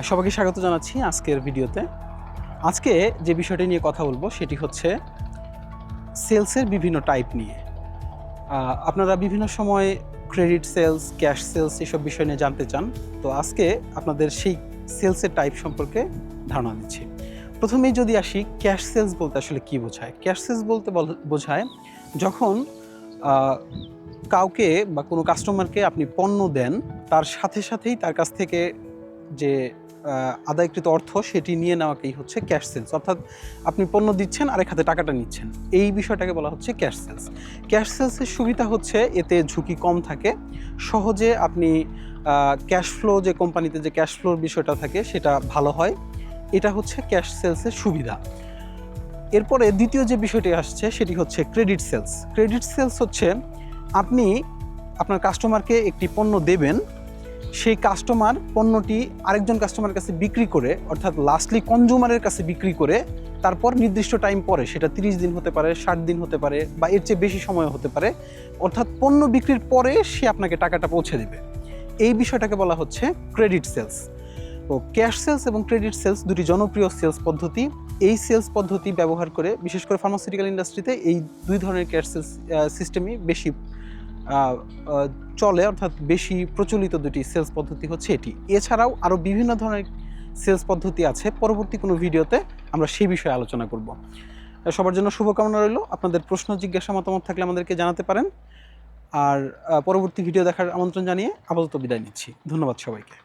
সবাইকে স্বাগত জানাচ্ছি আজকের ভিডিওতে। আজকে যে বিষয়টি নিয়ে কথা বলবো সেটি হচ্ছে সেলসের বিভিন্ন টাইপ নিয়ে। আপনারা বিভিন্ন সময় ক্রেডিট সেলস, ক্যাশ সেলস এসব বিষয় নিয়ে জানতে চান। তো আজকে আপনাদের সেই সেলসের টাইপ সম্পর্কে ধারণা দিচ্ছি। প্রথমেই যদি আসি, ক্যাশ সেলস বলতে আসলে কী বোঝায়? ক্যাশ সেলস বলতে বোঝায় যখন কাউকে বা কোনো কাস্টমারকে আপনি পণ্য দেন, তার সাথে সাথেই তার কাছ থেকে যে আদায়কৃত অর্থ সেটি নিয়ে নেওয়াকেই হচ্ছে ক্যাশ সেলস। অর্থাৎ আপনি পণ্য দিচ্ছেন, আরেক হাতে টাকাটা নিচ্ছেন। এই বিষয়টাকে বলা হচ্ছে ক্যাশ সেলস। ক্যাশ সেলসের সুবিধা হচ্ছে এতে ঝুঁকি কম থাকে। সহজে আপনি ক্যাশ ফ্লো, যে কোম্পানিতে যে ক্যাশ ফ্লোর বিষয়টা থাকে সেটা ভালো হয়। এটা হচ্ছে ক্যাশ সেলসের সুবিধা। এরপরে দ্বিতীয় যে বিষয়টি আসছে সেটি হচ্ছে ক্রেডিট সেলস। ক্রেডিট সেলস হচ্ছে আপনি আপনার কাস্টমারকে একটি পণ্য দেবেন, সেই কাস্টমার পণ্যটি আরেকজন কাস্টমারের কাছে বিক্রি করে, অর্থাৎ লাস্টলি কনজিউমারের কাছে বিক্রি করে তারপর নির্দিষ্ট টাইম পরে, সেটা 30 দিন হতে পারে, 60 দিন হতে পারে, বা এর চেয়ে বেশি সময় হতে পারে, অর্থাৎ পণ্য বিক্রির পরে সে আপনাকে টাকাটা পৌঁছে দেবে। এই বিষয়টাকে বলা হচ্ছে ক্রেডিট সেলস। তো ক্যাশ সেলস এবং ক্রেডিট সেলস দুটি জনপ্রিয় সেলস পদ্ধতি। এই সেলস পদ্ধতি ব্যবহার করে বিশেষ করে ফার্মাসিউটিক্যাল ইন্ডাস্ট্রিতে এই দুই ধরনের ক্যাশ সেলস সিস্টেমই বেশি চলে, অর্থাৎ বেশি প্রচলিত দুটি সেলস পদ্ধতি হচ্ছে এটি। এছাড়াও আরও বিভিন্ন ধরনের সেলস পদ্ধতি আছে। পরবর্তী কোনো ভিডিওতে আমরা সেই বিষয়ে আলোচনা করব। সবার জন্য শুভকামনা রইল। আপনাদের প্রশ্ন, জিজ্ঞাসা, মতামত থাকলে আমাদেরকে জানাতে পারেন। আর পরবর্তী ভিডিও দেখার আমন্ত্রণ জানিয়ে আপাতত বিদায় নিচ্ছি। ধন্যবাদ সবাইকে।